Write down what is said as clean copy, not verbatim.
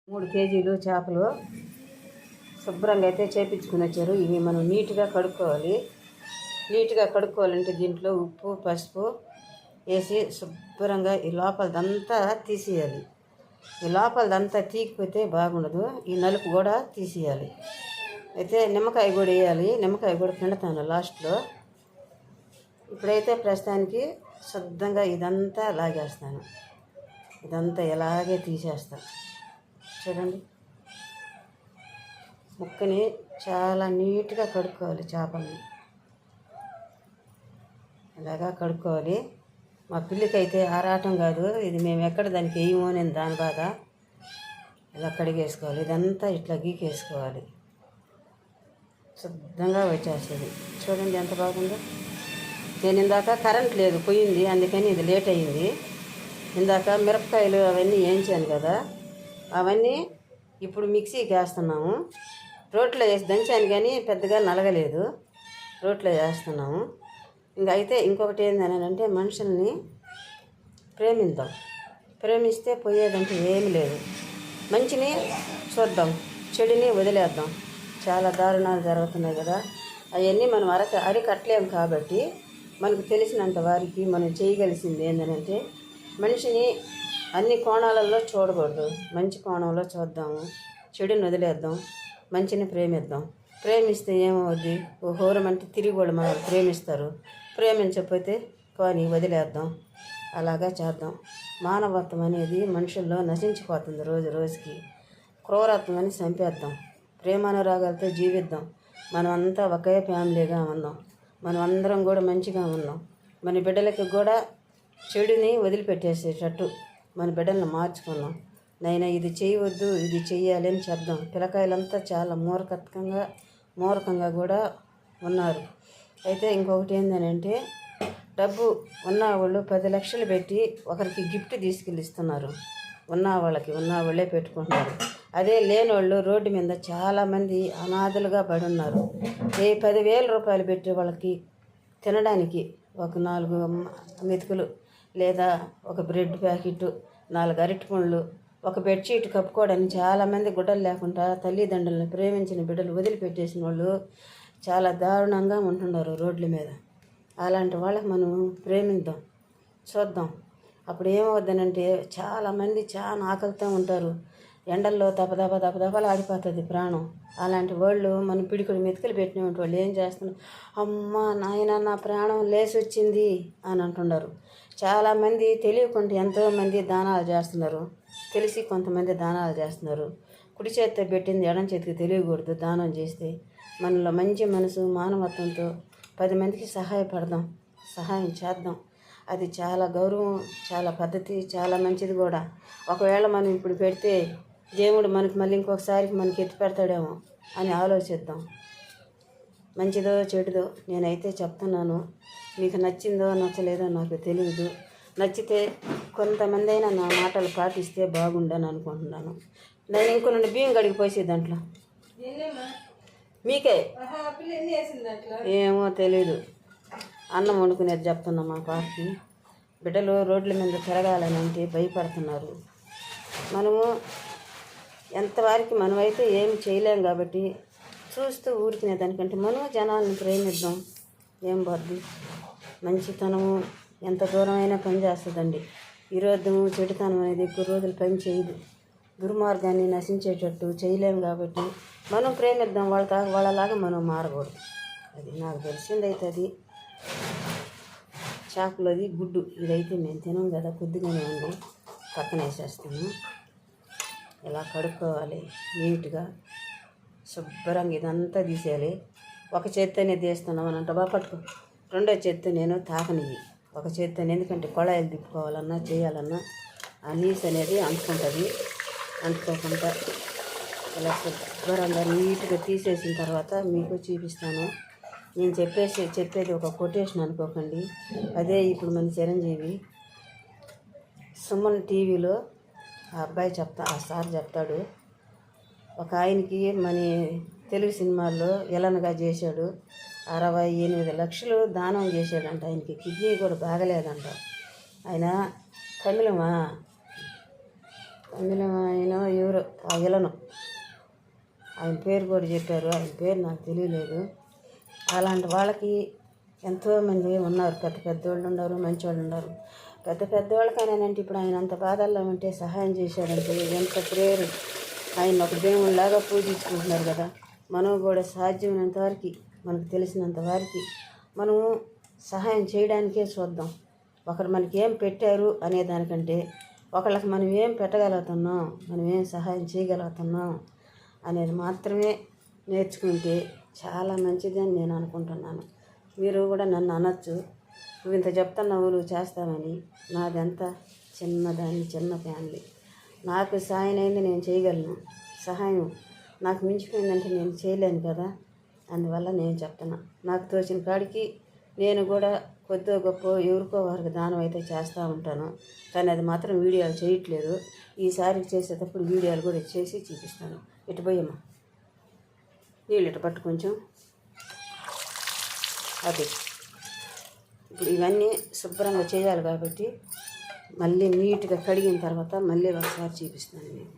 3 కేజీలు చేపలు శుభ్రంగా అయితే చేపించుకుని వచ్చారు. ఇవి మనం నీట్గా కడుక్కోవాలి. నీట్గా కడుక్కోవాలంటే దీంట్లో ఉప్పు పసుపు వేసి శుభ్రంగా ఈ లోపలదంతా తీసేయాలి. ఈ లోపలదంతా తీయకపోతే బాగుండదు. ఈ నలుపు కూడా తీసేయాలి. అయితే నిమ్మకాయ కూడా వేయాలి. నిమ్మకాయ కూడా పిండుతాను లాస్ట్లో. ఇప్పుడైతే ప్రస్తుతానికి శుద్ధంగా ఇదంతా లాగేస్తాను. ఇదంతా ఇలాగే తీసేస్తాను. చూడండి, ముక్కని చాలా నీట్గా కడుక్కోవాలి. చేపల్ని ఇలాగా కడుక్కోవాలి. మా పిల్లికి అయితే ఆరాటం కాదు, ఇది మేము ఎక్కడ దానికి వేయమో నేను దాని బాధ. ఇలా కడిగేసుకోవాలి. ఇదంతా ఇట్లా గీకేసుకోవాలి. శుద్ధంగా వచ్చేస్తుంది. చూడండి ఎంత బాగుందో. నేను ఇందాక కరెంట్ లేదు, పోయింది, అందుకని ఇది లేట్ అయ్యింది. ఇందాక మిరపకాయలు అవన్నీ వేయించాను కదా, అవన్నీ ఇప్పుడు మిక్సీకి వేస్తున్నాము. రోట్లో వేసి దంచాను కానీ పెద్దగా నలగలేదు. రోట్లో వేస్తున్నాము. అయితే ఇంకొకటి ఏంటంటే మనుషుల్ని ప్రేమిద్దాం. ప్రేమిస్తే పోయేదంటే ఏమి లేదు. మంచిని చూద్దాం, చెడుని వదిలేద్దాం. చాలా దారుణాలు జరుగుతున్నాయి కదా, అవన్నీ మనం అరికట్టలేము. కాబట్టి మనకు తెలిసినంత వారికి మనం చేయగలిసింది ఏంటంటే మనిషిని అన్ని కోణాలలో చూడకూడదు. మంచి కోణంలో చూద్దాము, చెడుని వదిలేద్దాం, మంచిని ప్రేమిద్దాం. ప్రేమిస్తే ఏమవుద్ది? ఓ హోరమంటే తిరిగి కూడా మనం ప్రేమిస్తారు. ప్రేమించకపోతే పోనీ వదిలేద్దాం. అలాగా చేద్దాం. మానవత్వం అనేది మనుషుల్లో నశించిపోతుంది రోజు రోజుకి. క్రూరత్వం అని చంపేద్దాం. ప్రేమానురాగాలతో జీవిద్దాం. మనమంతా ఒకే ఫ్యామిలీగా ఉందాం. మనం అందరం కూడా మంచిగా ఉందాం. మన బిడ్డలకి కూడా చెడుని వదిలిపెట్టేసేటట్టు మన బిడ్డలను మార్చుకుందాం. నైనా ఇది చేయవద్దు, ఇది చెయ్యాలి అని చెప్దాం. పిల్లకాయలంతా చాలా మూర్ఖంగా కూడా ఉన్నారు. అయితే ఇంకొకటి ఏంటంటే డబ్బు ఉన్నవాళ్ళు 10 లక్షలు పెట్టి ఒకరికి గిఫ్ట్ తీసుకెళ్ళిస్తున్నారు. ఉన్నవాళ్ళే పెట్టుకుంటున్నారు. అదే లేనివాళ్ళు రోడ్డు మీద చాలామంది అనాథలుగా పడి ఉన్నారు. 10,000 రూపాయలు పెట్టి వాళ్ళకి తినడానికి ఒక 4 మెతుకులు లేదా ఒక బ్రెడ్ ప్యాకెట్, 4 అరటిపండ్లు, ఒక బెడ్షీట్ కప్పుకోవడానికి చాలామంది గుడ్డలు లేకుండా తల్లిదండ్రులను ప్రేమించిన బిడ్డలు వదిలిపెట్టేసిన వాళ్ళు చాలా దారుణంగా ఉంటున్నారు రోడ్ల మీద. అలాంటి వాళ్ళకి మనం ప్రేమిద్దాం, చూద్దాం. అప్పుడు ఏమవుద్దనంటే చాలామంది చాలా ఆకలితో ఉంటారు. ఎండల్లో దపదపలు ఆడిపోతుంది ప్రాణం. అలాంటి వాళ్ళు మన పిడికుడు మెతుకులు పెట్టినటువంటి వాళ్ళు ఏం చేస్తున్నారు? అమ్మ నాయన, నా ప్రాణం లేచి వచ్చింది అని అంటున్నారు. చాలామంది తెలియకుండా ఎంతోమంది దానాలు చేస్తున్నారు. తెలిసి కొంతమంది దానాలు చేస్తున్నారు. కుడి చేతితో పెట్టింది ఎడం చేతికి తెలియకూడదు. దానం చేస్తే మనలో మంచి మనసు మానవత్వంతో 10 మందికి సహాయం చేద్దాం. అది చాలా గౌరవం, చాలా పద్ధతి, చాలా మంచిది కూడా. ఒకవేళ మనం ఇప్పుడు పెడితే దేవుడు మనకి మళ్ళీ ఇంకొకసారికి మనకి ఎత్తి పెడతాడేమో అని ఆలోచిద్దాం. మంచిదో చెడుదో నేనైతే చెప్తున్నాను. మీకు నచ్చిందో నచ్చలేదో నాకు తెలియదు. నచ్చితే కొంతమంది అయినా నా మాటలు పాటిస్తే బాగుండని అనుకుంటున్నాను. నేను ఇంకొన్ని బియ్యం కడిగి పోసే దాంట్లో మీకే ఏమో తెలీదు. అన్నం వండుకునేది చెప్తున్నా. మా పాపకి బిడ్డలు రోడ్ల మీద తిరగాలని అంటే భయపడుతున్నారు. మనము ఎంతవరకు మనమైతే ఏమి చేయలేం కాబట్టి చూస్తూ ఊరికినే దానికంటే మనం జనాలను ప్రేమిద్దాం. ఏం బద్దు మంచితనము ఎంత దూరమైనా పని చేస్తుందండి. ఈరోజు చెడుతనం అనేది ఎక్కువ రోజులు పని చేయదు. దుర్మార్గాన్ని నశించేటట్టు చేయలేము కాబట్టి మనం ప్రేమిద్దాం. వాళ్ళలాగా మనం మారకూడదు. అది నాకు తెలిసింది. అయితే అది చేపలది గుడ్డు ఇదైతే మేము తినం కదా, కొద్దిగానే ఉంది, పక్కన వేసేస్తాను. ఇలా కడుక్కోవాలి నీట్గా శుభ్రంగా. ఇదంతా తీసేయాలి. ఒక చేత్తోనే తీస్తున్నాం అని అంటే పట్టుకో. రెండో చేత్తో నేను తాకనివి. ఒక చేత్తోనే, ఎందుకంటే కొళాయిలు తిప్పుకోవాలన్నా చేయాలన్నా ఆ నీసు అనేది అంటుకోకుండా ఇలా శుభ్రంగా నీట్గా తీసేసిన తర్వాత మీకు చూపిస్తాను. నేను చెప్పేది ఒక కొటేషన్ అనుకోకండి. అదే ఇప్పుడు మన చిరంజీవి సుమన్ టీవీలో ఆ సార్ చెప్తాడు. ఒక ఆయనకి మన తెలుగు సినిమాల్లో విలన్గా చేశాడు. 68 లక్షలు దానం చేశాడంట. ఆయనకి కిడ్నీ కూడా బాగలేదంట. ఆయన అందులో ఆయన ఎవరు ఆ ఇలను ఆయన పేరు కూడా చెప్పారు, ఆయన పేరు నాకు తెలియలేదు. అలాంటి వాళ్ళకి ఎంతోమంది ఉన్నారు, పెద్ద పెద్దవాళ్ళు ఉన్నారు, మంచివాళ్ళు ఉన్నారు. పెద్ద పెద్దవాళ్ళకైనానంటే ఇప్పుడు ఆయన అంత బాధల్లో ఉంటే సహాయం చేశాడంటే ఎంత ప్రేరు. ఆయన ఒక దేవుళ్ళలాగా పూజించుకుంటున్నారు కదా. మనం కూడా సాధ్యమైనంత వరకు, మనకు తెలిసినంత వరకు మనము సహాయం చేయడానికే చూద్దాం. ఒకరు మనకి ఏం పెట్టారు అనే దానికంటే ఒకళ్ళకి మనం ఏం పెట్టగలుగుతున్నాం, మనం ఏం సహాయం చేయగలుగుతున్నాం అనేది మాత్రమే నేర్చుకుంటే చాలా మంచిదని నేను అనుకుంటున్నాను. మీరు కూడా నన్ను అనొచ్చు, నువ్వు ఇంత చెప్తున్నావు నువ్వు చేస్తామని. నాదంతా చిన్న ఫ్యామిలీ. నాకు సాయం అయింది నేను చేయగలను, సహాయం నాకు మించిపోయిందంటే నేను చేయలేను కదా. అందువల్ల నేను చెప్తున్నా, నాకు తోచిన కాడికి నేను కూడా కొద్దిగా గొప్ప ఎవరికో వారికి దానం అయితే చేస్తూ ఉంటాను. కానీ అది మాత్రం వీడియోలు చేయట్లేదు. ఈసారి చేసేటప్పుడు వీడియోలు కూడా చేసి చూపిస్తాను. ఇటు పోయమ్మా, నీళ్ళు ఇటు పట్టు కొంచెం. అది ఇప్పుడు ఇవన్నీ శుభ్రంగా చేయాలి కాబట్టి మళ్ళీ నీట్గా కడిగిన తర్వాత మళ్ళీ ఒకసారి చూపిస్తాను నేను.